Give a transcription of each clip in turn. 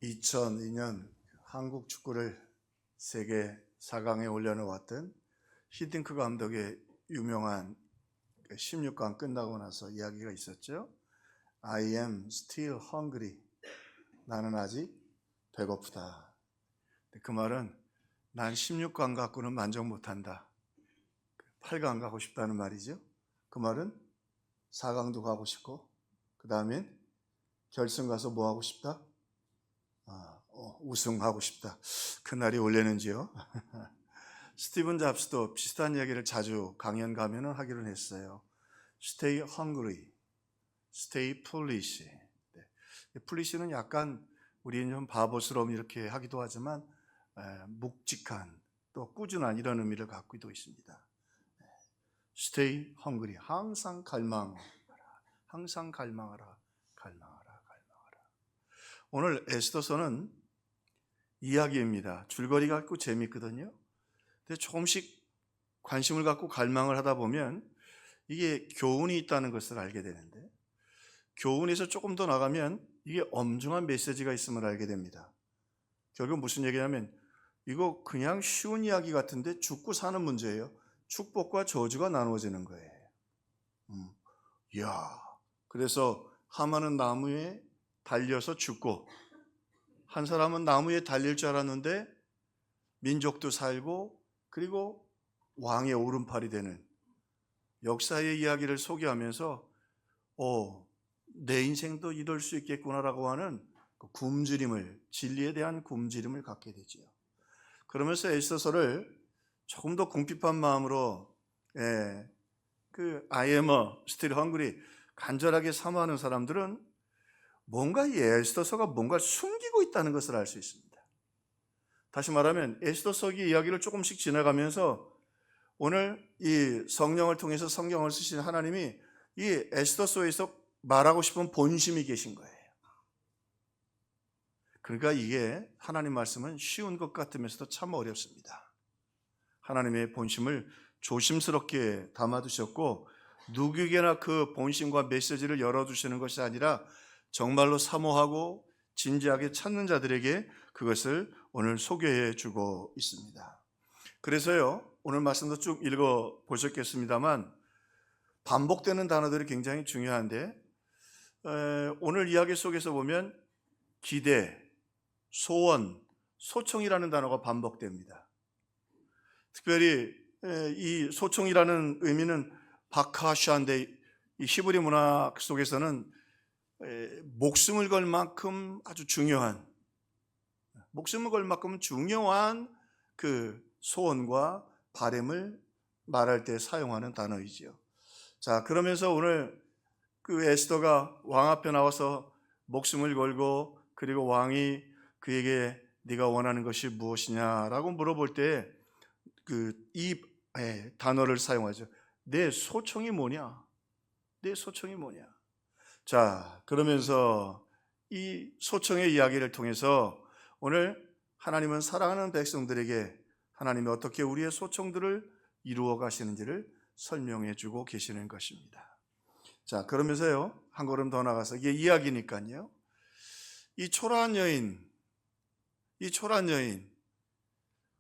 2002년 한국 축구를 세계 4강에 올려놓았던 히딩크 감독의 유명한 16강 끝나고 나서 이야기가 있었죠. I am still hungry. 나는 아직 배고프다. 그 말은 난 16강 갖고는 만족 못한다. 8강 가고 싶다는 말이죠. 그 말은 4강도 가고 싶고 그 다음엔 결승 가서 뭐 하고 싶다? 우승하고 싶다. 그날이 올래는지요. 스티븐 잡스도 비슷한 얘기를 자주 강연 가면은 하기로 했어요. Stay hungry, stay foolish. foolish는 약간 우리는 좀 바보스러움 이렇게 하기도 하지만 묵직한 또 꾸준한 이런 의미를 갖고도 있습니다. Stay hungry, 항상 갈망하라, 항상 갈망하라, 갈망하라. 오늘 에스더서는 이야기입니다. 줄거리가 있고 재미있거든요. 근데 조금씩 관심을 갖고 갈망을 하다 보면 이게 교훈이 있다는 것을 알게 되는데, 교훈에서 조금 더 나가면 이게 엄중한 메시지가 있음을 알게 됩니다. 결국 무슨 얘기냐면 이거 그냥 쉬운 이야기 같은데 죽고 사는 문제예요. 축복과 저주가 나누어지는 거예요. 그래서 하만은 나무에 달려서 죽고, 한 사람은 나무에 달릴 줄 알았는데 민족도 살고 그리고 왕의 오른팔이 되는 역사의 이야기를 소개하면서 내 인생도 이럴 수 있겠구나라고 하는 그 굶주림을, 진리에 대한 굶주림을 갖게 되지요. 그러면서 에스더서를 조금 더 궁핍한 마음으로 I am still hungry 간절하게 사모하는 사람들은 뭔가 이 에스더서가 뭔가 숨기고 있다는 것을 알 수 있습니다. 다시 말하면 에스더서기 이야기를 조금씩 지나가면서 오늘 이 성령을 통해서 성경을 쓰신 하나님이 이 에스더서에서 말하고 싶은 본심이 계신 거예요. 그러니까 이게 하나님 말씀은 쉬운 것 같으면서도 참 어렵습니다. 하나님의 본심을 조심스럽게 담아두셨고 누구에게나 그 본심과 메시지를 열어두시는 것이 아니라 정말로 사모하고 진지하게 찾는 자들에게 그것을 오늘 소개해 주고 있습니다. 그래서요, 오늘 말씀도 쭉 읽어 보셨겠습니다만 반복되는 단어들이 굉장히 중요한데 오늘 이야기 속에서 보면 기대, 소원, 소청이라는 단어가 반복됩니다. 특별히 이 소청이라는 의미는 바카샤인데 이 히브리 문학 속에서는 목숨을 걸 만큼 아주 중요한, 목숨을 걸 만큼 중요한 그 소원과 바람을 말할 때 사용하는 단어이지요. 자, 그러면서 오늘 그 에스더가 왕 앞에 나와서 목숨을 걸고 그리고 왕이 그에게 네가 원하는 것이 무엇이냐라고 물어볼 때 이 단어를 사용하죠. 내 소청이 뭐냐? 내 소청이 뭐냐? 자, 그러면서 이 소청의 이야기를 통해서 오늘 하나님은 사랑하는 백성들에게 하나님이 어떻게 우리의 소청들을 이루어 가시는지를 설명해 주고 계시는 것입니다. 자, 그러면서요, 한 걸음 더 나가서 이게 이야기니까요. 이 초라한 여인,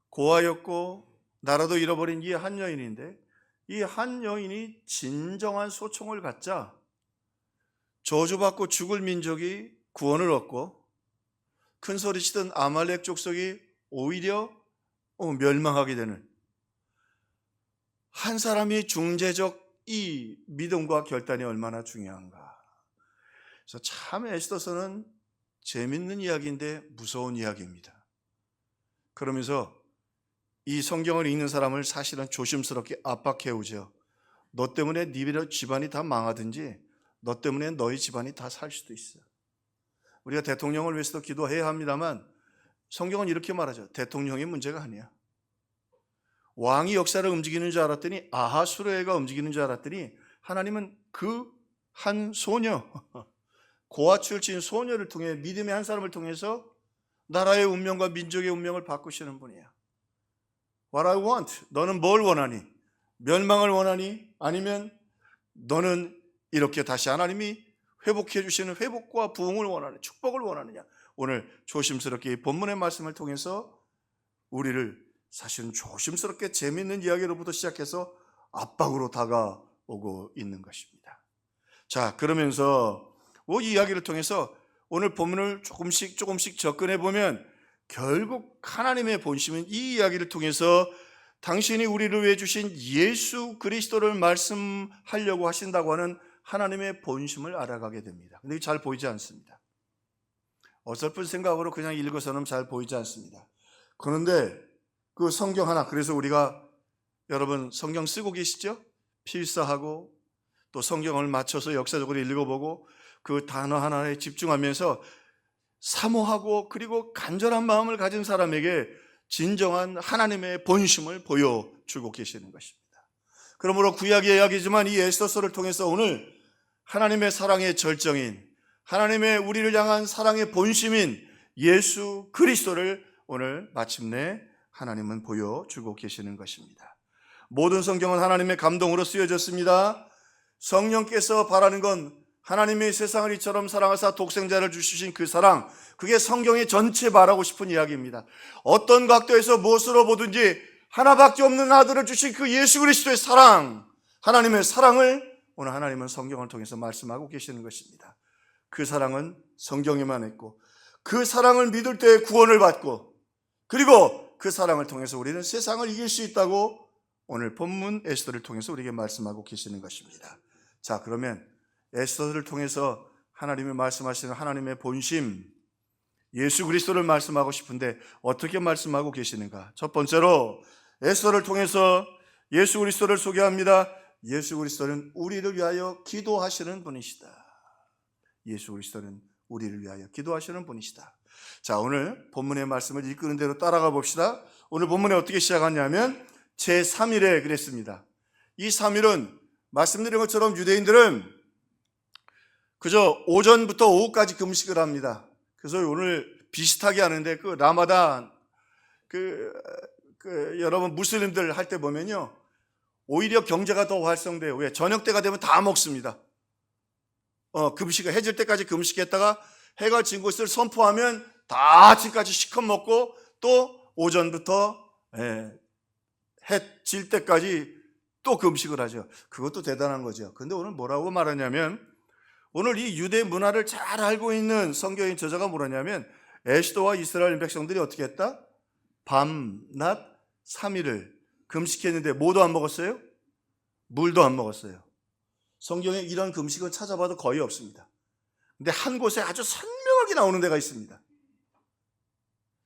고아였고 나라도 잃어버린 이 한 여인인데 이 한 여인이 진정한 소청을 갖자 저주받고 죽을 민족이 구원을 얻고 큰 소리치던 아말렉 족속이 오히려 멸망하게 되는 한 사람이 중재적 이 믿음과 결단이 얼마나 중요한가. 그래서 참 에스더서는 재밌는 이야기인데 무서운 이야기입니다. 그러면서 이 성경을 읽는 사람을 사실은 조심스럽게 압박해오죠. 너 때문에 네 집안이 다 망하든지 너 때문에 너희 집안이 다 살 수도 있어. 우리가 대통령을 위해서도 기도해야 합니다만 성경은 이렇게 말하죠. 대통령이 문제가 아니야. 왕이 역사를 움직이는 줄 알았더니 아하수르가 움직이는 줄 알았더니 하나님은 그 한 소녀, 고아 출신 소녀를 통해 믿음의 한 사람을 통해서 나라의 운명과 민족의 운명을 바꾸시는 분이야. What I want. 너는 뭘 원하니? 멸망을 원하니? 아니면 너는 이렇게 다시 하나님이 회복해 주시는 회복과 부흥을 원하는 축복을 원하느냐? 오늘 조심스럽게 이 본문의 말씀을 통해서 우리를 사실은 조심스럽게 재미있는 이야기로부터 시작해서 압박으로 다가오고 있는 것입니다. 자, 그러면서 이 이야기를 통해서 오늘 본문을 조금씩 접근해 보면 결국 하나님의 본심은 이 이야기를 통해서 당신이 우리를 위해 주신 예수 그리스도를 말씀하려고 하신다고 하는 하나님의 본심을 알아가게 됩니다. 근데 잘 보이지 않습니다. 어설픈 생각으로 그냥 읽어서는 잘 보이지 않습니다. 그런데 그 성경 하나, 그래서 우리가 여러분 성경 쓰고 계시죠? 필사하고 또 성경을 맞춰서 역사적으로 읽어보고 그 단어 하나에 집중하면서 사모하고 그리고 간절한 마음을 가진 사람에게 진정한 하나님의 본심을 보여주고 계시는 것입니다. 그러므로 구약의 이야기지만 이 에스더서를 통해서 오늘 하나님의 사랑의 절정인, 하나님의 우리를 향한 사랑의 본심인 예수 그리스도를 오늘 마침내 하나님은 보여주고 계시는 것입니다. 모든 성경은 하나님의 감동으로 쓰여졌습니다. 성령께서 바라는 건 하나님의 세상을 이처럼 사랑하사 독생자를 주시신 그 사랑, 그게 성경의 전체 말하고 싶은 이야기입니다. 어떤 각도에서 무엇으로 보든지 하나밖에 없는 아들을 주신 그 예수 그리스도의 사랑, 하나님의 사랑을 오늘 하나님은 성경을 통해서 말씀하고 계시는 것입니다. 그 사랑은 성경에만 있고 그 사랑을 믿을 때 구원을 받고 그리고 그 사랑을 통해서 우리는 세상을 이길 수 있다고 오늘 본문 에스더를 통해서 우리에게 말씀하고 계시는 것입니다. 자, 그러면 에스더를 통해서 하나님이 말씀하시는 하나님의 본심, 예수 그리스도를 말씀하고 싶은데 어떻게 말씀하고 계시는가? 첫 번째로 에스더를 통해서 예수 그리스도를 소개합니다. 예수 그리스도는 우리를 위하여 기도하시는 분이시다. 예수 그리스도는 우리를 위하여 기도하시는 분이시다. 자, 오늘 본문의 말씀을 이끄는 대로 따라가 봅시다. 오늘 본문에 어떻게 시작하냐면 제3일에 그랬습니다. 이 3일은 말씀드린 것처럼 유대인들은 그저 오전부터 오후까지 금식을 합니다. 그래서 오늘 비슷하게 하는데 그 라마단 여러분 무슬림들 할 때 보면요, 오히려 경제가 더 활성돼요. 왜? 저녁 때가 되면 다 먹습니다. 금식을 해질 때까지 금식했다가 해가 진 것을 선포하면 다 아침까지 시컷 먹고 또 오전부터 해 질 때까지 또 금식을 하죠. 그것도 대단한 거죠. 근데 오늘 뭐라고 말하냐면, 오늘 이 유대 문화를 잘 알고 있는 성경의 저자가 뭐라냐면, 에스더와 이스라엘 백성들이 어떻게 했다? 밤, 낮 3일을 금식했는데 뭐도 안 먹었어요? 물도 안 먹었어요. 성경에 이런 금식은 찾아봐도 거의 없습니다. 근데 한 곳에 아주 선명하게 나오는 데가 있습니다.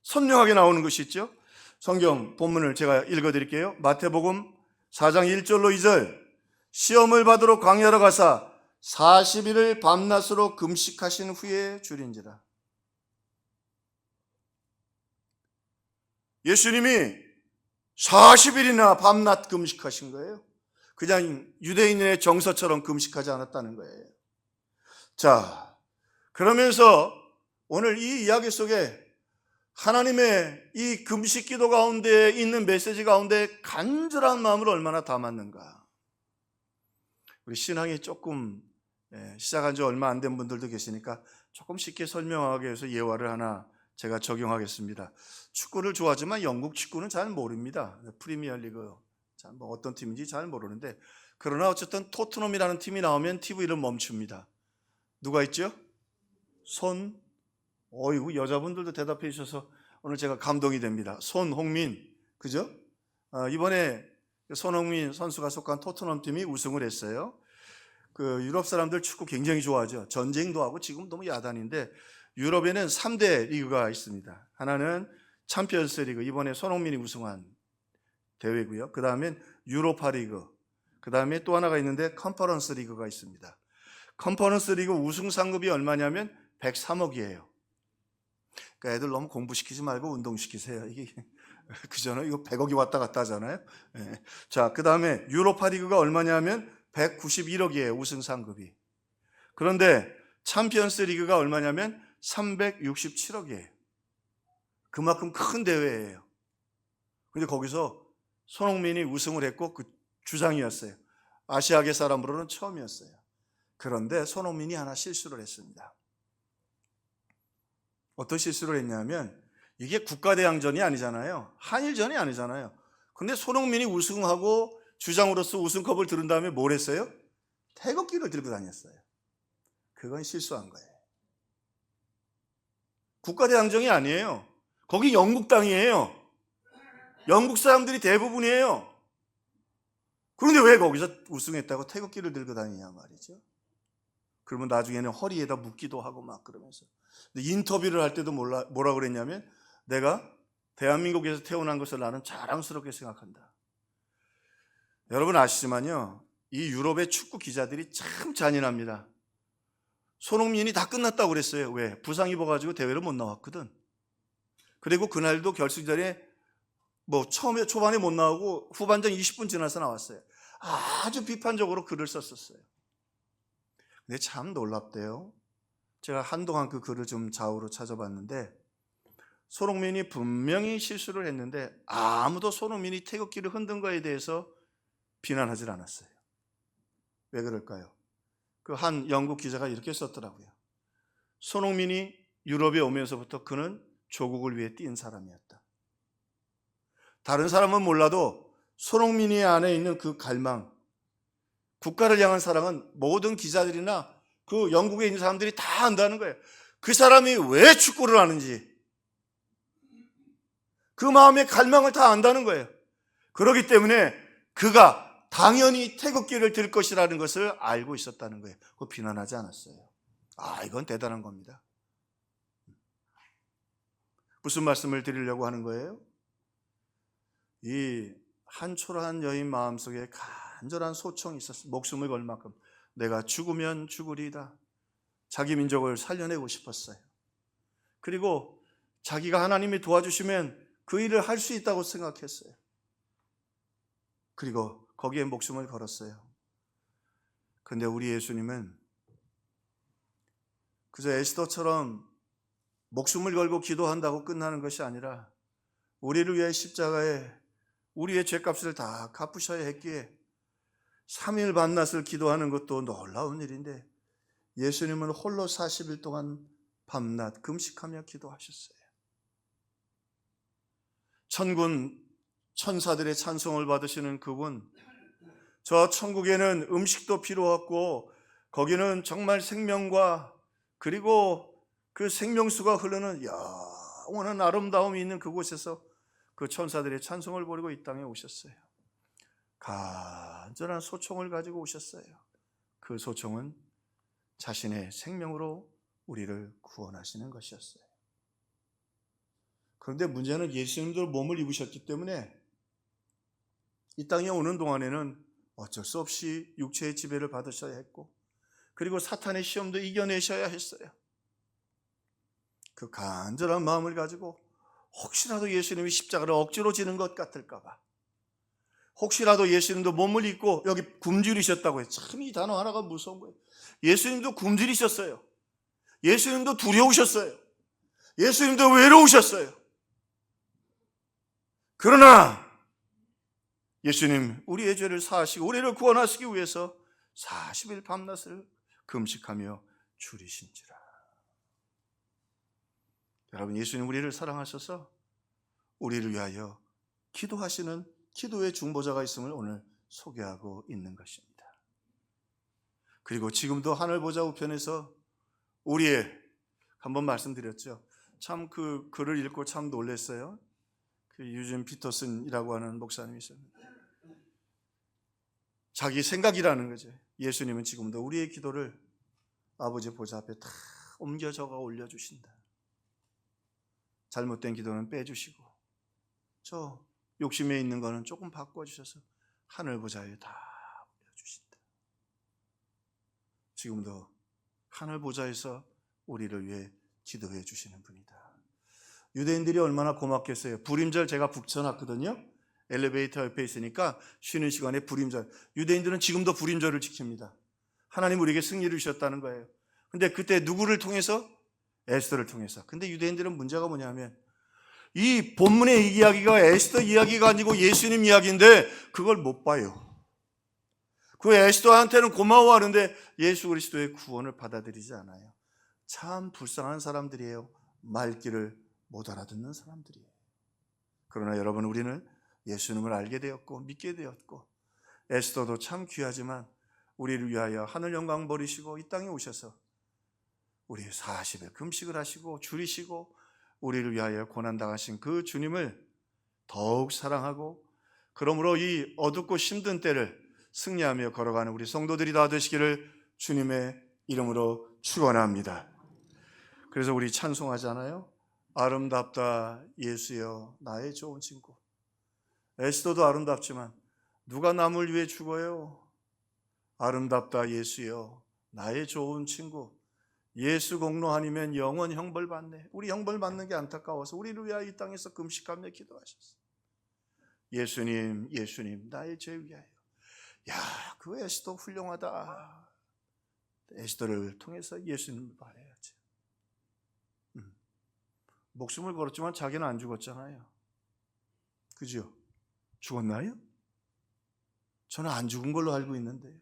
선명하게 나오는 것이 있죠. 성경 본문을 제가 읽어드릴게요. 마태복음 4장 1절로 2절. 시험을 받으러 광야로 가사 40일을 밤낮으로 금식하신 후에 줄인지라. 예수님이 40일이나 밤낮 금식하신 거예요. 그냥 유대인의 정서처럼 금식하지 않았다는 거예요. 자, 그러면서 오늘 이 이야기 속에 하나님의 이 금식 기도 가운데 있는 메시지 가운데 간절한 마음을 얼마나 담았는가. 우리 신앙이 조금 시작한 지 얼마 안 된 분들도 계시니까 조금 쉽게 설명하기 위해서 예화를 하나 제가 적용하겠습니다. 축구를 좋아하지만 영국 축구는 잘 모릅니다. 프리미어리그 뭐 어떤 팀인지 잘 모르는데, 그러나 어쨌든 토트넘이라는 팀이 나오면 TV를 멈춥니다. 누가 있죠? 어이구, 여자분들도 대답해 주셔서 오늘 제가 감동이 됩니다. 손흥민, 그죠? 이번에 손흥민 선수가 속한 토트넘 팀이 우승을 했어요. 그 유럽 사람들 축구 굉장히 좋아하죠. 전쟁도 하고 지금 너무 야단인데, 유럽에는 3대 리그가 있습니다. 하나는 챔피언스 리그, 이번에 손흥민이 우승한 대회고요. 그 다음엔 유로파 리그, 그 다음에 또 하나가 있는데 컨퍼런스 리그가 있습니다. 컨퍼런스 리그 우승 상금이 얼마냐면 103억이에요. 그러니까 애들 너무 공부시키지 말고 운동시키세요. 이게 그잖아요. 이거 100억이 왔다 갔다 하잖아요. 네. 자, 그 다음에 유로파 리그가 얼마냐면 191억이에요. 우승 상금이. 그런데 챔피언스 리그가 얼마냐면 367억이에요. 그만큼 큰 대회예요. 근데 거기서 손흥민이 우승을 했고 그 주장이었어요. 아시아계 사람으로는 처음이었어요. 그런데 손흥민이 하나 실수를 했습니다. 어떤 실수를 했냐면 이게 국가대항전이 아니잖아요. 한일전이 아니잖아요. 근데 손흥민이 우승하고 주장으로서 우승컵을 들은 다음에 뭘 했어요? 태극기를 들고 다녔어요. 그건 실수한 거예요. 국가대항전이 아니에요. 거기 영국 땅이에요. 영국 사람들이 대부분이에요. 그런데 왜 거기서 우승했다고 태극기를 들고 다니냐 말이죠. 그러면 나중에는 허리에다 묶기도 하고 막 그러면서. 근데 인터뷰를 할 때도 뭐라 그랬냐면 내가 대한민국에서 태어난 것을 나는 자랑스럽게 생각한다. 여러분 아시지만요, 이 유럽의 축구 기자들이 참 잔인합니다. 손흥민이 다 끝났다고 그랬어요. 왜? 부상 입어가지고 대회를 못 나왔거든. 그리고 그날도 결승전에 초반에 못 나오고 후반전 20분 지나서 나왔어요. 아주 비판적으로 글을 썼었어요. 근데 참 놀랍대요. 제가 한동안 그 글을 좀 좌우로 찾아봤는데 손흥민이 분명히 실수를 했는데 아무도 손흥민이 태극기를 흔든 거에 대해서 비난하질 않았어요. 왜 그럴까요? 그 한 영국 기자가 이렇게 썼더라고요. 손흥민이 유럽에 오면서부터 그는 조국을 위해 뛴 사람이었다. 다른 사람은 몰라도 손흥민이 안에 있는 그 갈망, 국가를 향한 사랑은 모든 기자들이나 그 영국에 있는 사람들이 다 안다는 거예요. 그 사람이 왜 축구를 하는지 그 마음의 갈망을 다 안다는 거예요. 그렇기 때문에 그가 당연히 태극기를 들 것이라는 것을 알고 있었다는 거예요. 그거 비난하지 않았어요. 이건 대단한 겁니다. 무슨 말씀을 드리려고 하는 거예요? 이 한 초라한 여인 마음속에 간절한 소청이 있었어요. 목숨을 걸 만큼 내가 죽으면 죽으리이다. 자기 민족을 살려내고 싶었어요. 그리고 자기가 하나님이 도와주시면 그 일을 할 수 있다고 생각했어요. 그리고 거기에 목숨을 걸었어요. 그런데 우리 예수님은 그저 에스더처럼 목숨을 걸고 기도한다고 끝나는 것이 아니라 우리를 위해 십자가에 우리의 죄값을 다 갚으셔야 했기에 3일 밤낮을 기도하는 것도 놀라운 일인데 예수님은 홀로 40일 동안 밤낮 금식하며 기도하셨어요. 천군 천사들의 찬송을 받으시는 그분, 저 천국에는 음식도 필요 없고 거기는 정말 생명과 그리고 그 생명수가 흐르는 영원한 아름다움이 있는 그곳에서 그 천사들의 찬송을 부르고 이 땅에 오셨어요. 간절한 소청을 가지고 오셨어요. 그 소청은 자신의 생명으로 우리를 구원하시는 것이었어요. 그런데 문제는 예수님도 몸을 입으셨기 때문에 이 땅에 오는 동안에는 어쩔 수 없이 육체의 지배를 받으셔야 했고 그리고 사탄의 시험도 이겨내셔야 했어요. 그 간절한 마음을 가지고 혹시라도 예수님이 십자가를 억지로 지는 것 같을까 봐, 혹시라도 예수님도 몸을 입고 여기 굶주리셨다고 해요. 참 이 단어 하나가 무서운 거예요. 예수님도 굶주리셨어요. 예수님도 두려우셨어요. 예수님도 외로우셨어요. 그러나 예수님 우리의 죄를 사하시고 우리를 구원하시기 위해서 40일 밤낮을 금식하며 줄이신지라. 여러분, 예수님 우리를 사랑하셔서 우리를 위하여 기도하시는 기도의 중보자가 있음을 오늘 소개하고 있는 것입니다. 그리고 지금도 하늘 보좌 우편에서 우리의, 한번 말씀드렸죠. 참 그 글을 읽고 참 놀랐어요. 그 유진 피터슨이라고 하는 목사님이 있습니다. 자기 생각이라는 거죠. 예수님은 지금도 우리의 기도를 아버지 보좌 앞에 다 옮겨 적어 올려주신다. 잘못된 기도는 빼주시고 저 욕심에 있는 거는 조금 바꿔주셔서 하늘 보좌에 다 올려주신다. 지금도 하늘 보좌에서 우리를 위해 기도해 주시는 분이다. 유대인들이 얼마나 고맙겠어요. 불임절 제가 붙여놨거든요. 엘리베이터 옆에 있으니까 쉬는 시간에 불임절. 유대인들은 지금도 불임절을 지킵니다. 하나님 우리에게 승리를 주셨다는 거예요. 근데 그때 누구를 통해서? 에스더를 통해서. 근데 유대인들은 문제가 뭐냐면 이 본문의 이야기가 에스더 이야기가 아니고 예수님 이야기인데 그걸 못 봐요. 그 에스더한테는 고마워하는데 예수 그리스도의 구원을 받아들이지 않아요. 참 불쌍한 사람들이에요. 말귀를 못 알아듣는 사람들이에요. 그러나 여러분, 우리는 예수님을 알게 되었고 믿게 되었고, 에스더도 참 귀하지만 우리를 위하여 하늘 영광 버리시고 이 땅에 오셔서 우리 40일 금식을 하시고 줄이시고 우리를 위하여 고난당하신 그 주님을 더욱 사랑하고, 그러므로 이 어둡고 힘든 때를 승리하며 걸어가는 우리 성도들이 다 되시기를 주님의 이름으로 축원합니다. 그래서 우리 찬송하잖아요. 아름답다 예수여 나의 좋은 친구. 에스더도 아름답지만 누가 남을 위해 죽어요? 아름답다 예수여 나의 좋은 친구. 예수 공로 아니면 영원 형벌 받네. 우리 형벌 받는 게 안타까워서 우리를 위하여 이 땅에서 금식하며 기도하셨어요. 예수님, 예수님 나의 죄 위하여. 야, 그 에스더 훌륭하다. 에스더를 통해서 예수님을 바라야지. 목숨을 걸었지만 자기는 안 죽었잖아요. 그죠? 죽었나요? 저는 안 죽은 걸로 알고 있는데요.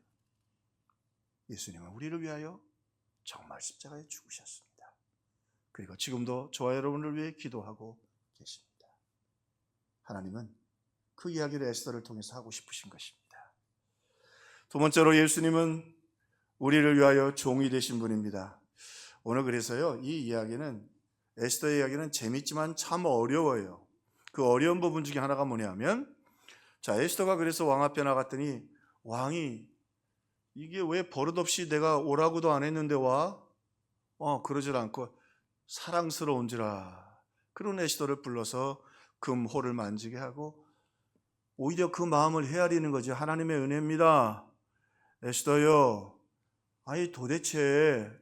예수님은 우리를 위하여 정말 십자가에 죽으셨습니다. 그리고 지금도 저와 여러분을 위해 기도하고 계십니다. 하나님은 그 이야기를 에스더를 통해서 하고 싶으신 것입니다. 두 번째로, 예수님은 우리를 위하여 종이 되신 분입니다. 오늘 그래서요, 이 이야기는, 에스더의 이야기는 재밌지만 참 어려워요. 그 어려운 부분 중에 하나가 뭐냐면, 자, 에스더가 그래서 왕 앞에 나갔더니 왕이 이게 왜 버릇없이 내가 오라고도 안 했는데 와? 그러질 않고 사랑스러운지라 그런 에스더를 불러서 금호를 만지게 하고 오히려 그 마음을 헤아리는 거지. 하나님의 은혜입니다. 에스더요, 아니 도대체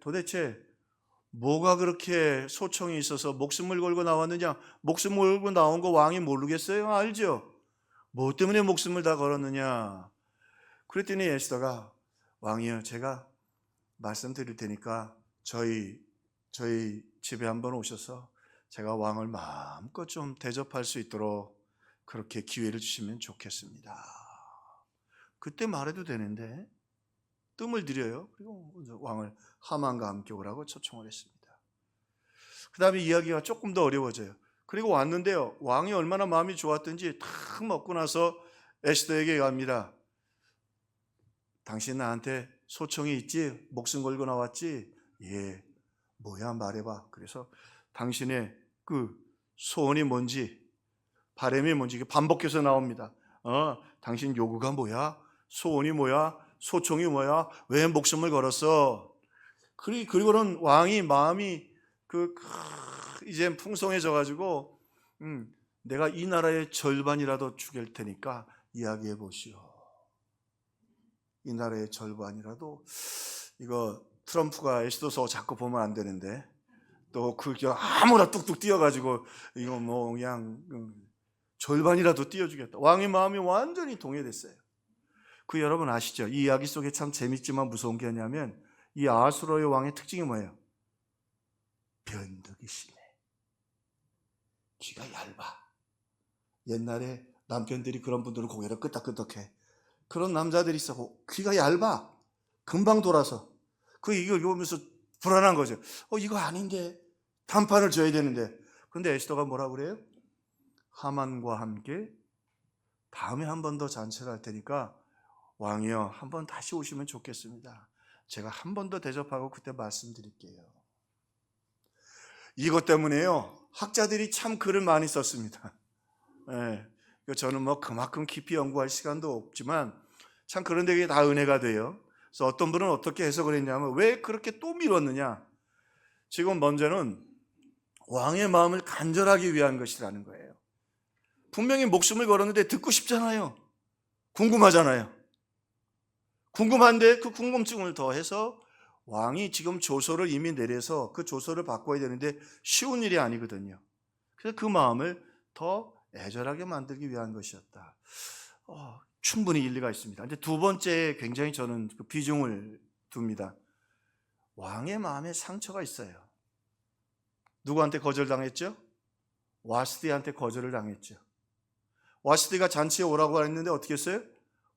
뭐가 그렇게 소청이 있어서 목숨을 걸고 나왔느냐? 목숨을 걸고 나온 거 왕이 모르겠어요? 알죠? 뭐 때문에 목숨을 다 걸었느냐? 그랬더니 에스더가, 왕이여, 제가 말씀드릴 테니까 저희 집에 한번 오셔서 제가 왕을 마음껏 좀 대접할 수 있도록 그렇게 기회를 주시면 좋겠습니다. 그때 말해도 되는데 뜸을 들여요. 그리고 왕을 하만과 함께 오라고 초청을 했습니다. 그 다음에 이야기가 조금 더 어려워져요. 그리고 왔는데요, 왕이 얼마나 마음이 좋았든지 탁 먹고 나서 에스더에게 갑니다. 당신 나한테 소청이 있지? 목숨 걸고 나왔지? 예. 뭐야, 말해봐. 그래서 당신의 그 소원이 뭔지, 바람이 뭔지 반복해서 나옵니다. 당신 요구가 뭐야? 소원이 뭐야? 소청이 뭐야? 왜 목숨을 걸었어? 그리고는 왕이 마음이 이제 풍성해져 가지고 내가 이 나라의 절반이라도 죽일 테니까 이야기해 보시오. 이 나라의 절반이라도. 이거 트럼프가 에스더서 자꾸 보면 안 되는데 또 아무나 뚝뚝 뛰어가지고 이거 뭐 그냥 절반이라도 띄워주겠다. 왕의 마음이 완전히 동해됐어요. 여러분 아시죠? 이 이야기 속에 참 재밌지만 무서운 게 뭐냐면, 이 아하수로의 왕의 특징이 뭐예요? 변덕이 심해. 귀가 얇아. 옛날에 남편들이 그런 분들은 고개를 끄덕끄덕해. 그런 남자들이 있어. 귀가 얇아. 금방 돌아서. 이걸 보면서 불안한 거죠. 이거 아닌데. 단판을 줘야 되는데. 그런데 에스더가 뭐라 그래요? 하만과 함께 다음에 한 번 더 잔치를 할 테니까 왕이여, 한 번 다시 오시면 좋겠습니다. 제가 한 번 더 대접하고 그때 말씀드릴게요. 이것 때문에요, 학자들이 참 글을 많이 썼습니다. 저는 뭐 그만큼 깊이 연구할 시간도 없지만 참 그런 데게 다 은혜가 돼요. 그래서 어떤 분은 어떻게 해석을 했냐면, 왜 그렇게 또 미뤘느냐? 지금 먼저는 왕의 마음을 간절하기 위한 것이라는 거예요. 분명히 목숨을 걸었는데 듣고 싶잖아요. 궁금하잖아요. 궁금한데 그 궁금증을 더해서 왕이 지금 조서를 이미 내려서 그 조서를 바꿔야 되는데 쉬운 일이 아니거든요. 그래서 그 마음을 더 애절하게 만들기 위한 것이었다. 충분히 일리가 있습니다. 근데 두 번째에 굉장히 저는 비중을 둡니다. 왕의 마음에 상처가 있어요. 누구한테 거절당했죠? 와스디한테 거절을 당했죠. 와스디가 잔치에 오라고 했는데 어떻게 했어요?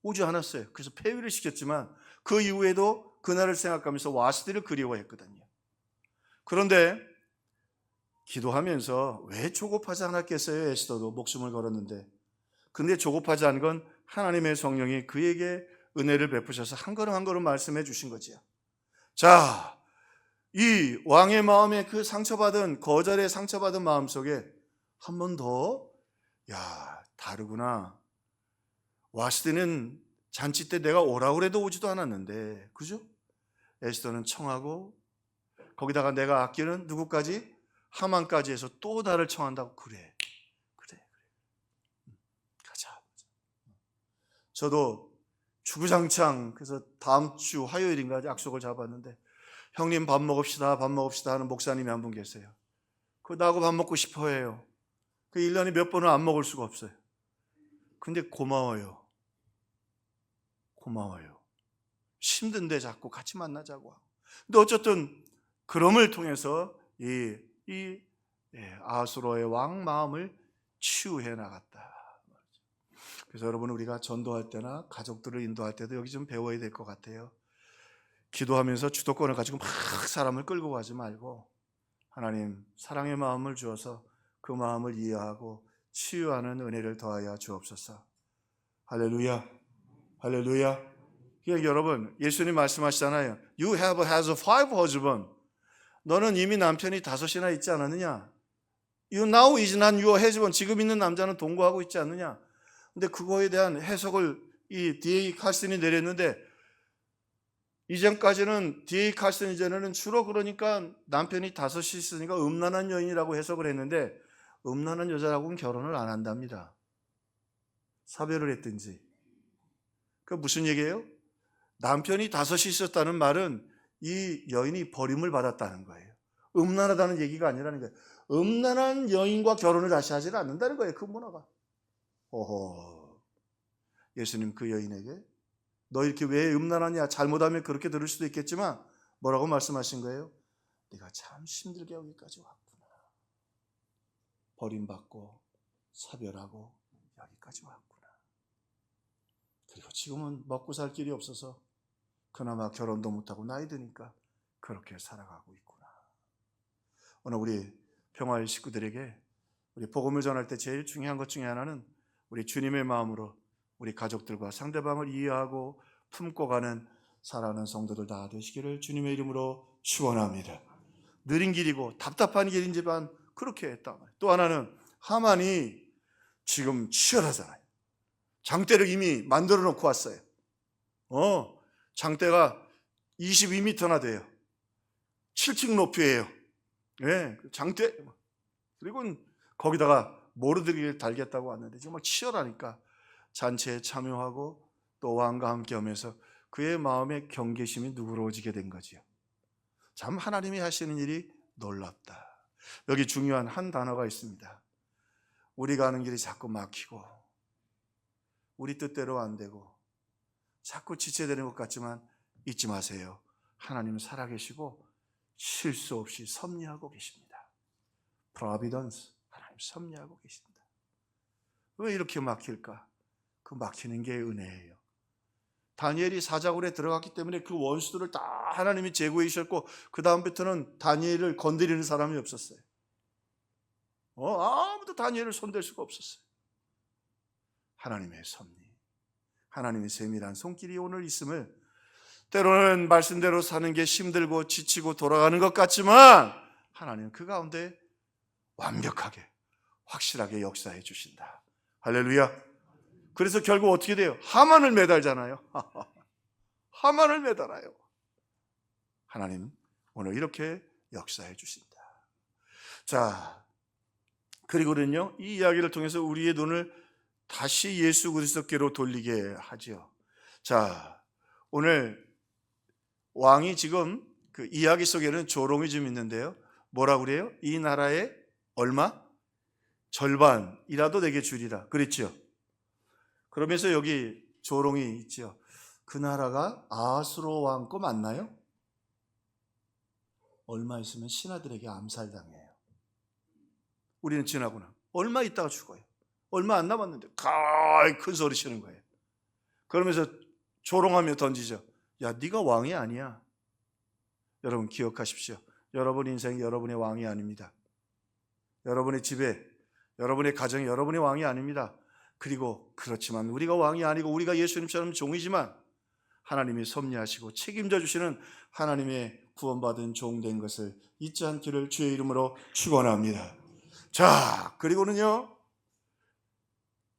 오지 않았어요. 그래서 폐위를 시켰지만 그 이후에도 그날을 생각하면서 와스디를 그리워했거든요. 그런데 기도하면서 왜 조급하지 않았겠어요? 에스더도 목숨을 걸었는데. 근데 조급하지 않은 건 하나님의 성령이 그에게 은혜를 베푸셔서 한 걸음 한 걸음 말씀해 주신 거지요. 자, 이 왕의 마음에 그 상처받은, 거절에 상처받은 마음 속에 한 번 더, 야, 다르구나. 와스디는 잔치 때 내가 오라고 그래도 오지도 않았는데, 그죠? 에스더는 청하고, 거기다가 내가 아끼는 누구까지? 하만까지 해서 또 나를 청한다고. 그래. 가자. 저도 주구장창, 그래서 다음 주 화요일인가 약속을 잡았는데, 형님 밥 먹읍시다 하는 목사님이 한 분 계세요. 나하고 밥 먹고 싶어 해요. 1년에 몇 번은 안 먹을 수가 없어요. 근데 고마워요. 힘든데 자꾸 같이 만나자고 하고. 근데 어쨌든 그럼을 통해서 이 아하수로의 왕 마음을 치유해 나갔다. 그래서 여러분, 우리가 전도할 때나 가족들을 인도할 때도 여기 좀 배워야 될 것 같아요. 기도하면서 주도권을 가지고 막 사람을 끌고 가지 말고, 하나님 사랑의 마음을 주어서 그 마음을 이해하고 치유하는 은혜를 더하여 주옵소서. 할렐루야. 그러니까 여러분, 예수님 말씀하시잖아요. You has 5 husbands. 너는 이미 남편이 5이나 있지 않았느냐? You now is not your husband. 지금 있는 남자는 동거하고 있지 않느냐? 근데 그거에 대한 해석을 이 D.A. 칼슨이 내렸는데, 이전까지는 D.A. 칼슨 이전에는 주로 그러니까 남편이 5이 있으니까 음란한 여인이라고 해석을 했는데, 음란한 여자라고는 결혼을 안 한답니다. 사별을 했든지. 그 무슨 얘기예요? 남편이 5이 있었다는 말은 이 여인이 버림을 받았다는 거예요. 음란하다는 얘기가 아니라는 거예요. 음란한 여인과 결혼을 다시 하지 않는다는 거예요. 그 문화가. 예수님 그 여인에게 너 이렇게 왜 음란하냐? 잘못하면 그렇게 들을 수도 있겠지만 뭐라고 말씀하신 거예요? 네가 참 힘들게 여기까지 왔구나. 버림받고 사별하고 여기까지 왔구나. 그리고 지금은 먹고 살 길이 없어서 그나마 결혼도 못하고 나이 드니까 그렇게 살아가고 있구나. 오늘 우리 평화의 식구들에게 우리 복음을 전할 때 제일 중요한 것 중에 하나는 우리 주님의 마음으로 우리 가족들과 상대방을 이해하고 품고 가는 사랑하는 성도들 다 되시기를 주님의 이름으로 축원합니다. 느린 길이고 답답한 길인지만 그렇게 했다. 또 하나는 하만이 지금 치열하잖아요. 장대를 이미 만들어 놓고 왔어요. 장대가 22m나 돼요. 7층 높이에요. 장대. 그리고 거기다가 모르드리를 달겠다고 왔는데 정말 치열하니까 잔치에 참여하고 또 왕과 함께 하면서 그의 마음의 경계심이 누그러지게 된 거지요. 참 하나님이 하시는 일이 놀랍다. 여기 중요한 한 단어가 있습니다. 우리가 가는 길이 자꾸 막히고 우리 뜻대로 안 되고 자꾸 지체되는 것 같지만 잊지 마세요. 하나님은 살아계시고 실수 없이 섭리하고 계십니다. Providence, 하나님 섭리하고 계십니다. 왜 이렇게 막힐까? 그 막히는 게 은혜예요. 다니엘이 사자굴에 들어갔기 때문에 그 원수들을 다 하나님이 제거해 주셨고 그 다음부터는 다니엘을 건드리는 사람이 없었어요. 아무도 다니엘을 손댈 수가 없었어요. 하나님의 섭리, 하나님의 세밀한 손길이 오늘 있음을, 때로는 말씀대로 사는 게 힘들고 지치고 돌아가는 것 같지만 하나님은 그 가운데 완벽하게 확실하게 역사해 주신다. 할렐루야. 그래서 결국 어떻게 돼요? 하만을 매달잖아요. 하만을 매달아요. 하나님 오늘 이렇게 역사해 주신다. 자, 그리고는요, 이 이야기를 통해서 우리의 눈을 다시 예수 그리스도께로 돌리게 하죠. 자, 오늘 왕이 지금 그 이야기 속에는 조롱이 좀 있는데요. 뭐라고 그래요? 이 나라의 얼마? 절반이라도 내게 주리라. 그랬죠. 그러면서 여기 조롱이 있죠. 그 나라가 아하수로 왕 거 맞나요? 얼마 있으면 신하들에게 암살당해요. 우리는 지나구나. 얼마 있다가 죽어요. 얼마 안 남았는데 큰 소리 치는 거예요. 그러면서 조롱하며 던지죠. 야, 네가 왕이 아니야. 여러분 기억하십시오. 여러분 인생이 여러분의 왕이 아닙니다. 여러분의 집에, 여러분의 가정에 여러분이 왕이 아닙니다. 그리고 그렇지만 우리가 왕이 아니고 우리가 예수님처럼 종이지만 하나님이 섭리하시고 책임져 주시는 하나님의 구원받은 종 된 것을 잊지 않기를 주의 이름으로 축원합니다. 자, 그리고는요,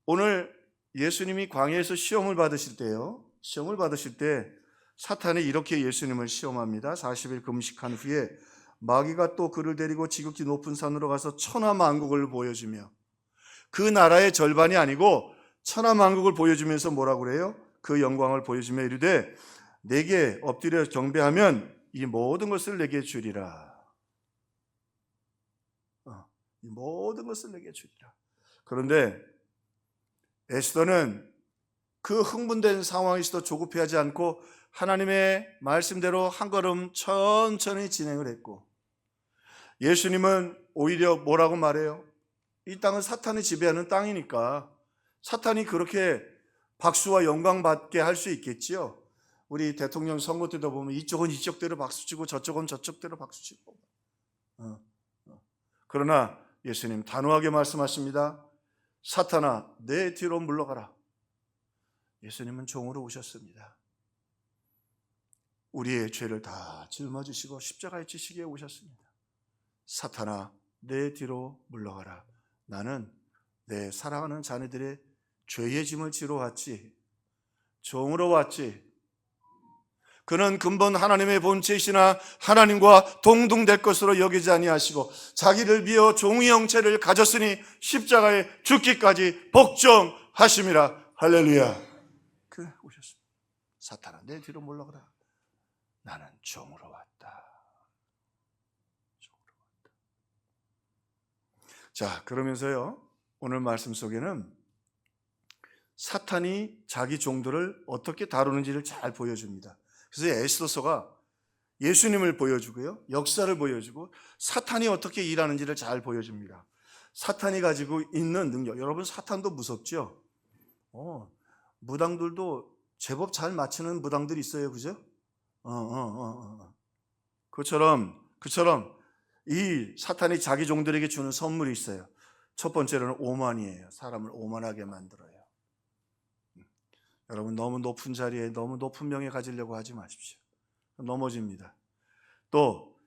오늘 예수님이 광야에서 시험을 받으실 때요, 시험을 받으실 때 사탄이 이렇게 예수님을 시험합니다. 40일 금식한 후에 마귀가 또 그를 데리고 지극히 높은 산으로 가서 천하만국을 보여주며, 그 나라의 절반이 아니고 천하만국을 보여주면서 뭐라고 그래요? 그 영광을 보여주며 이르되 내게 엎드려 경배하면 이 모든 것을 내게 주리라. 이 모든 것을 내게 주리라. 그런데 에스더는 그 흥분된 상황에서도 조급해하지 않고 하나님의 말씀대로 한 걸음 천천히 진행을 했고, 예수님은 오히려 뭐라고 말해요? 이 땅은 사탄이 지배하는 땅이니까 사탄이 그렇게 박수와 영광 받게 할 수 있겠지요. 우리 대통령 선거 때도 보면 이쪽은 이쪽대로 박수치고 저쪽은 저쪽대로 박수치고. 그러나 예수님 단호하게 말씀하십니다. 사탄아, 내 뒤로 물러가라. 예수님은 종으로 오셨습니다. 우리의 죄를 다 짊어지시고 십자가에 지시기에 오셨습니다. 사탄아, 내 뒤로 물러가라. 나는 내 사랑하는 자녀들의 죄의 짐을 지러 왔지, 종으로 왔지. 그는 근본 하나님의 본체이시나 하나님과 동등될 것으로 여기지 아니하시고 자기를 비어 종의 형체를 가졌으니 십자가에 죽기까지 복종하심이라. 할렐루야. 그 오셨습니다. 사탄아, 내 뒤로 물러가라. 나는 종으로 왔다. 종으로 왔다. 자, 그러면서요, 오늘 말씀 속에는 사탄이 자기 종들을 어떻게 다루는지를 잘 보여줍니다. 그래서 에스더서가 예수님을 보여주고요, 역사를 보여주고 사탄이 어떻게 일하는지를 잘 보여줍니다. 사탄이 가지고 있는 능력, 여러분 사탄도 무섭죠? 무당들도 제법 잘 맞추는 무당들이 있어요, 그죠? 그처럼 이 사탄이 자기 종들에게 주는 선물이 있어요. 첫 번째로는 오만이에요. 사람을 오만하게 만들어요. 여러분 너무 높은 자리에 너무 높은 명예 가지려고 하지 마십시오. 넘어집니다. 또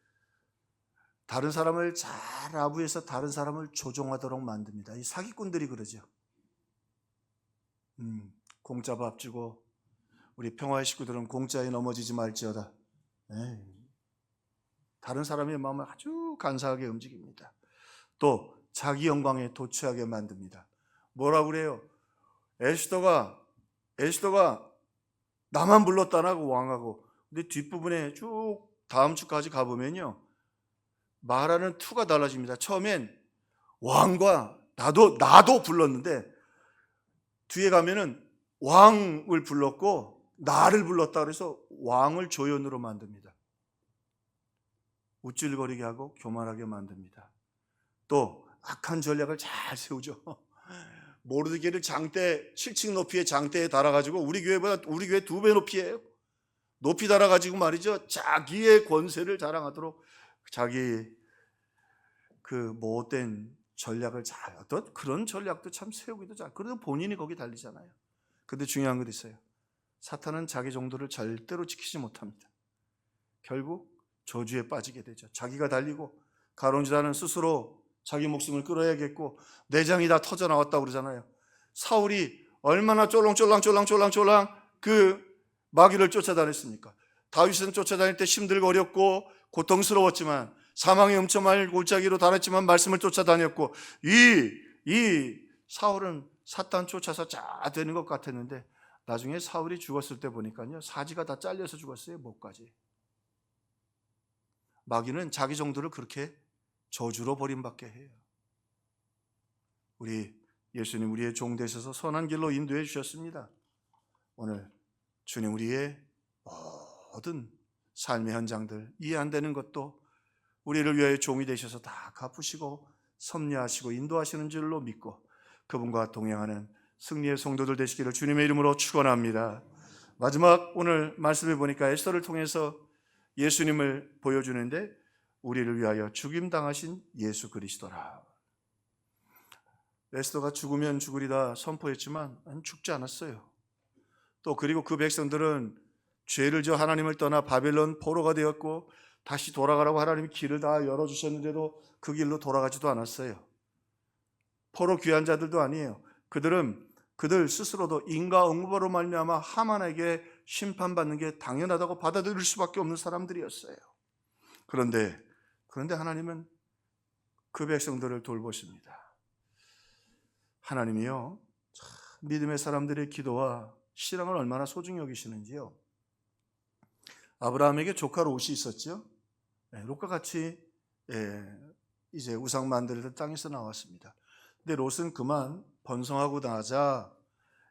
다른 사람을 잘 아부해서 다른 사람을 조종하도록 만듭니다. 이 사기꾼들이 그러죠. 공짜 밥 주고 우리 평화의 식구들은 공짜에 넘어지지 말지어다. 다른 사람의 마음을 아주 간사하게 움직입니다. 또 자기 영광에 도취하게 만듭니다. 뭐라고 그래요? 에스더가 나만 불렀다나고 왕하고, 근데 뒷부분에 쭉 다음 주까지 가보면요, 말하는 투가 달라집니다. 처음엔 왕과 나도 불렀는데 뒤에 가면은 왕을 불렀고 나를 불렀다 그래서 왕을 조연으로 만듭니다. 우쭐거리게 하고 교만하게 만듭니다. 또 악한 전략을 잘 세우죠. 모르드게를 장대 7층 높이의 장대에 달아가지고 우리 교회 2배 높이에요. 높이 달아가지고 말이죠, 자기의 권세를 자랑하도록 자기 그 못된 전략을 잘, 어떤 그런 전략도 참 세우기도 잘. 그래도 본인이 거기 달리잖아요. 근데 중요한 것 있어요. 사탄은 자기 종들을 절대로 지키지 못합니다. 결국 저주에 빠지게 되죠. 자기가 달리고 가론지다는 스스로 자기 목숨을 끌어야겠고 내장이 다 터져 나왔다고 그러잖아요. 사울이 얼마나 쫄랑쫄랑 그 마귀를 쫓아다녔습니까? 다윗은 쫓아다닐 때 힘들고 고통스러웠지만 사망의 음침할 골짜기로 달았지만 말씀을 쫓아다녔고, 이 사울은 사탄 쫓아서 자 되는 것 같았는데 나중에 사울이 죽었을 때 보니까요, 사지가 다 잘려서 죽었어요. 목까지. 마귀는 자기 종들을 그렇게 저주로 버림받게 해요. 우리 예수님 우리의 종 되셔서 선한 길로 인도해 주셨습니다. 오늘 주님 우리의 모든 삶의 현장들, 이해 안 되는 것도 우리를 위하여 종이 되셔서 다 갚으시고 섭리하시고 인도하시는 줄로 믿고 그분과 동행하는 승리의 성도들 되시기를 주님의 이름으로 축원합니다. 마지막 오늘 말씀해 보니까 에스더를 통해서 예수님을 보여주는데 우리를 위하여 죽임당하신 예수 그리스도라. 에스더가 죽으면 죽으리다 선포했지만 죽지 않았어요. 또 그리고 그 백성들은 죄를 지어 하나님을 떠나 바벨론 포로가 되었고 다시 돌아가라고 하나님이 길을 다 열어주셨는데도 그 길로 돌아가지도 않았어요. 포로 귀한 자들도 아니에요. 그들 스스로도 인과응보로 말미암아 하만에게 심판받는 게 당연하다고 받아들일 수밖에 없는 사람들이었어요. 그런데 하나님은 그 백성들을 돌보십니다. 하나님이요, 믿음의 사람들의 기도와 신앙을 얼마나 소중히 여기시는지요. 아브라함에게 조카 롯이 있었죠. 롯과 같이 이제 우상 만들던 땅에서 나왔습니다. 근데 롯은 그만 번성하고 나자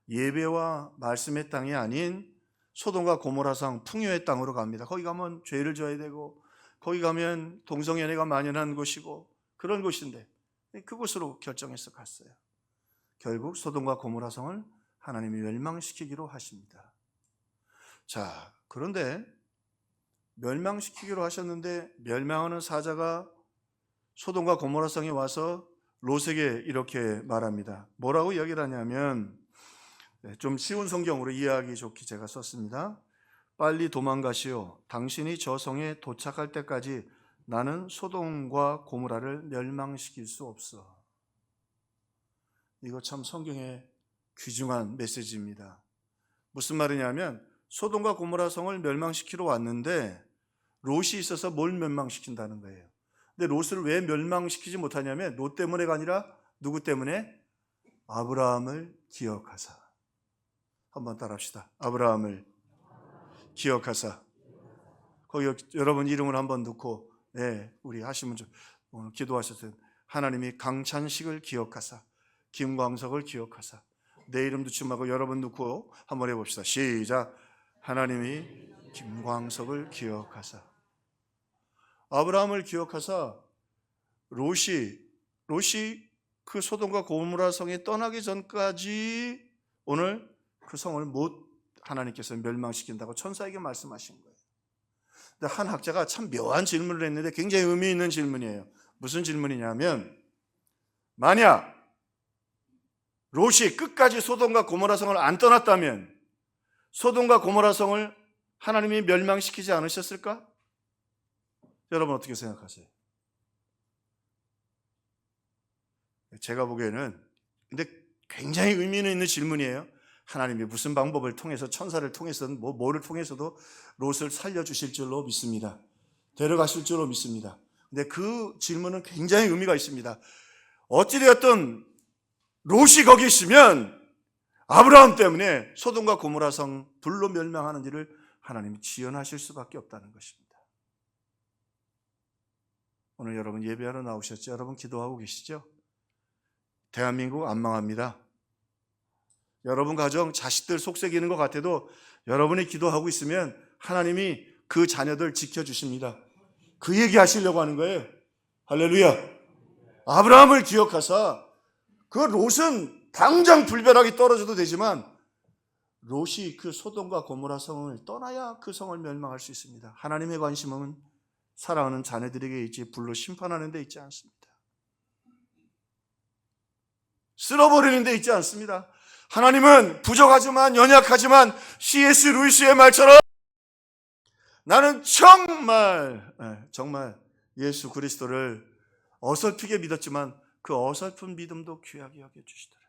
예배와 말씀의 땅이 아닌 소돔과 고모라성 풍요의 땅으로 갑니다. 거기 가면 죄를 져야 되고 거기 가면 동성연애가 만연한 곳이고 그런 곳인데 그곳으로 결정해서 갔어요. 결국 소돔과 고모라성을 하나님이 멸망시키기로 하십니다. 자, 그런데 멸망시키기로 하셨는데 멸망하는 사자가 소돔과 고모라성에 와서 롯에게 이렇게 말합니다. 뭐라고 이야기를 하냐면, 좀 쉬운 성경으로 이해하기 좋게 제가 썼습니다. 빨리 도망가시오. 당신이 저 성에 도착할 때까지 나는 소돔과 고모라를 멸망시킬 수 없어. 이거 참 성경의 귀중한 메시지입니다. 무슨 말이냐면 소돔과 고모라 성을 멸망시키러 왔는데 롯이 있어서 뭘 멸망시킨다는 거예요. 근데 롯을 왜 멸망시키지 못하냐면 롯 때문에가 아니라 누구 때문에? 아브라함을 기억하사. 한번 따라합시다. 아브라함을 기억하사. 거기 여러분 이름을 한번 넣고 우리 하시면 좀 오늘 기도하셨을 때 하나님이 강찬식을 기억하사, 김광석을 기억하사. 내 이름 넣지 말고 여러분 넣고 한번 해봅시다. 시작. 하나님이 김광석을 기억하사. 아브라함을 기억하사 롯이 그 소돔과 고모라 성에 떠나기 전까지 오늘 그 성을 못 하나님께서 멸망시킨다고 천사에게 말씀하신 거예요. 근데 한 학자가 참 묘한 질문을 했는데 굉장히 의미 있는 질문이에요. 무슨 질문이냐면 만약 롯이 끝까지 소돔과 고모라 성을 안 떠났다면 소돔과 고모라 성을 하나님이 멸망시키지 않으셨을까? 여러분 어떻게 생각하세요? 제가 보기에는 근데 굉장히 의미 있는 질문이에요. 하나님이 무슨 방법을 통해서 천사를 통해서든 뭐를 통해서도 롯을 살려주실 줄로 믿습니다. 데려가실 줄로 믿습니다. 근데 그 질문은 굉장히 의미가 있습니다. 어찌되었든 롯이 거기 있으면 아브라함 때문에 소돔과 고모라 성 불로 멸망하는 일을 하나님이 지연하실 수밖에 없다는 것입니다. 오늘 여러분 예배하러 나오셨죠? 여러분 기도하고 계시죠? 대한민국 안 망합니다. 여러분 가정 자식들 속썩이는 것 같아도 여러분이 기도하고 있으면 하나님이 그 자녀들 지켜주십니다. 그 얘기 하시려고 하는 거예요. 할렐루야. 아브라함을 기억하사 그 롯은 당장 불벼락이 떨어져도 되지만 롯이 그 소돔과 고모라 성을 떠나야 그 성을 멸망할 수 있습니다. 하나님의 관심은 사랑하는 자녀들에게 있지 불로 심판하는 데 있지 않습니다. 쓸어버리는 데 있지 않습니다. 하나님은 부족하지만 연약하지만 C.S. 루이스의 말처럼 나는 정말 예수 그리스도를 어설프게 믿었지만 그 어설픈 믿음도 귀하게 여겨주시더라.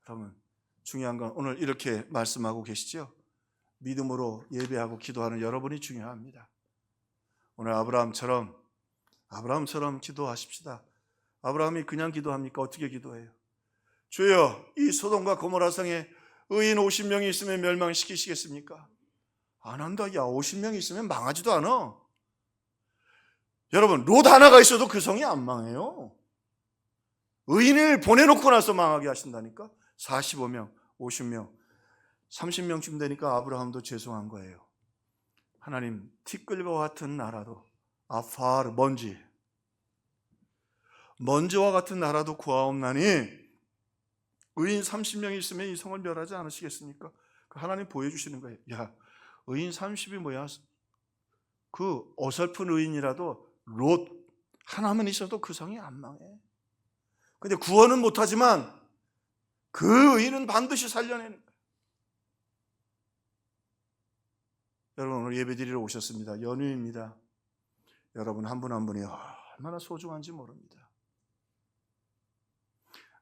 그러면 중요한 건 오늘 이렇게 말씀하고 계시죠? 믿음으로 예배하고 기도하는 여러분이 중요합니다. 오늘 아브라함처럼 기도하십시다. 아브라함이 그냥 기도합니까? 어떻게 기도해요? 주여, 이 소돔과 고모라 성에 의인 50명이 있으면 멸망시키시겠습니까? 안 한다. 야, 50명이 있으면 망하지도 않아. 여러분, 롯 하나가 있어도 그 성이 안 망해요. 의인을 보내놓고 나서 망하게 하신다니까. 45명, 50명, 30명쯤 되니까 아브라함도 죄송한 거예요. 하나님, 티끌과 같은 나라도 아파르 먼지와 같은 나라도 구하옵나니 의인 30명이 있으면 이 성을 멸하지 않으시겠습니까? 하나님 보여주시는 거예요. 야, 의인 30이 뭐야? 그 어설픈 의인이라도 롯 하나만 있어도 그 성이 안 망해. 근데 구원은 못하지만 그 의인은 반드시 살려내는 거예요. 여러분, 오늘 예배드리러 오셨습니다. 연휴입니다. 여러분 한 분 한 분이 얼마나 소중한지 모릅니다.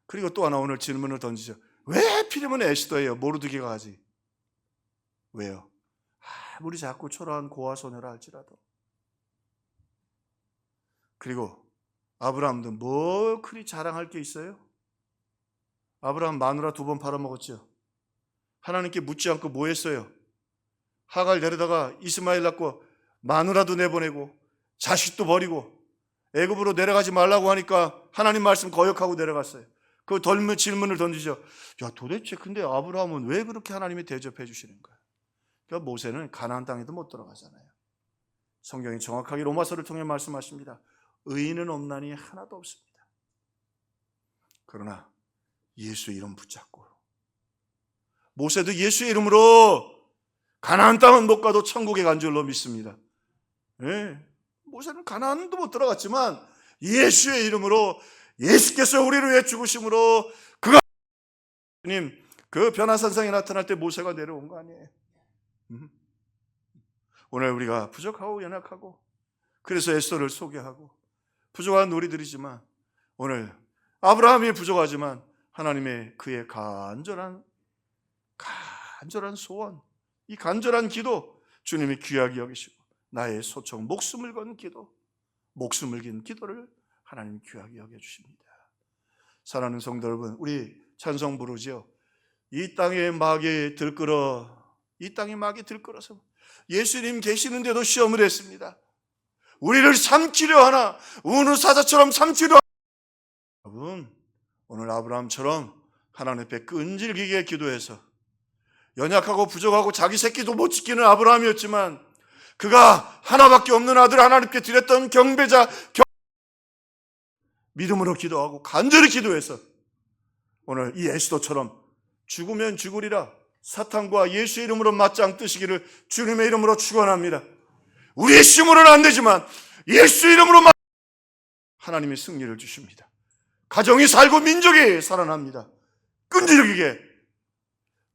그리고 또 하나 오늘 질문을 던지죠. 왜 필요면 에스더예요? 모르드게가 하지? 왜요? 아무리 작고 초라한 고아 소녀라 할지라도. 그리고 아브라함도 뭐 그리 자랑할 게 있어요? 아브라함 마누라 2번 팔아먹었죠. 하나님께 묻지 않고 뭐 했어요? 하갈 데려다가 이스마엘 낳고 마누라도 내보내고 자식도 버리고 애굽으로 내려가지 말라고 하니까 하나님 말씀 거역하고 내려갔어요. 그 질문을 던지죠. 야, 도대체 근데 아브라함은 왜 그렇게 하나님이 대접해 주시는 거야? 그러니까 모세는 가나안 땅에도 못 들어가잖아요. 성경이 정확하게 로마서를 통해 말씀하십니다. 의인은 없나니 하나도 없습니다. 그러나 예수의 이름 붙잡고 모세도 예수의 이름으로 가나안 땅은 못 가도 천국에 간 줄로 믿습니다. 네. 모세는 가나안도 못 들어갔지만 예수의 이름으로 예수께서 우리를 위해 죽으심으로 그가 주님 그 변화산상에 나타날 때 모세가 내려온 거 아니에요. 오늘 우리가 부족하고 연약하고 그래서 에스더를 소개하고 부족한 우리들이지만 오늘 아브라함이 부족하지만 하나님의 그의 간절한 소원, 이 간절한 기도 주님이 귀하게 여기시고 나의 소청 목숨을 건 기도, 목숨을 긴 기도를 하나님 귀하게 여겨주십니다. 사랑하는 성도 여러분, 우리 찬송 부르죠. 이 땅에 막이 들끓어서 예수님 계시는데도 시험을 했습니다. 우리를 삼키려 하나 우는 사자처럼 삼키려 하나. 여러분, 오늘 아브라함처럼 하나님 앞에 끈질기게 기도해서 연약하고 부족하고 자기 새끼도 못 지키는 아브라함이었지만 그가 하나밖에 없는 아들 하나님께 드렸던 경배자 믿음으로 기도하고 간절히 기도해서 오늘 이 에스더처럼 죽으면 죽으리라 사탄과 예수의 이름으로 맞짱 뜨시기를 주님의 이름으로 축원합니다. 우리의 힘으로는 안 되지만 예수 이름으로 하나님이 승리를 주십니다. 가정이 살고 민족이 살아납니다. 끈질기게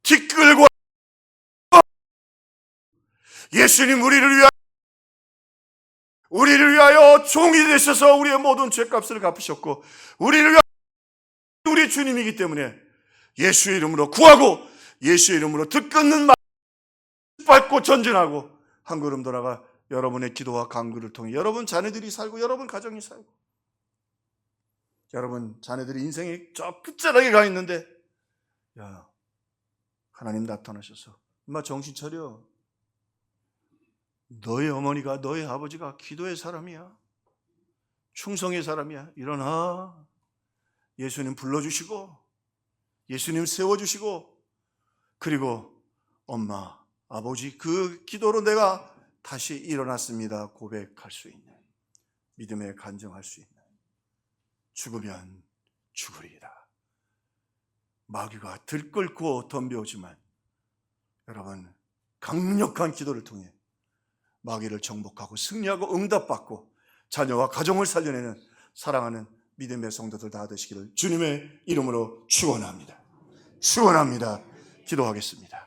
티끌고 예수님 우리를 위하여 종이 되셔서 우리의 모든 죄값을 갚으셨고 우리를 위하여 우리 주님이기 때문에 예수의 이름으로 구하고 예수의 이름으로 듣끓는 말 밟고 전진하고 한 걸음 돌아가 여러분의 기도와 간구를 통해 여러분 자녀들이 살고 여러분 가정이 살고 여러분 자녀들이 인생이 저 끝자락에 가 있는데 야 하나님 나타나셔서 엄마 정신 차려. 너의 어머니가 너의 아버지가 기도의 사람이야. 충성의 사람이야. 일어나. 예수님 불러주시고 예수님 세워주시고 그리고 엄마 아버지 그 기도로 내가 다시 일어났습니다 고백할 수 있는 믿음에 간증할 수 있는 죽으면 죽으리라. 마귀가 들끓고 덤벼오지만 여러분 강력한 기도를 통해 마귀를 정복하고 승리하고 응답받고 자녀와 가정을 살려내는 사랑하는 믿음의 성도들 다 되시기를 주님의 이름으로 축원합니다. 축원합니다. 기도하겠습니다.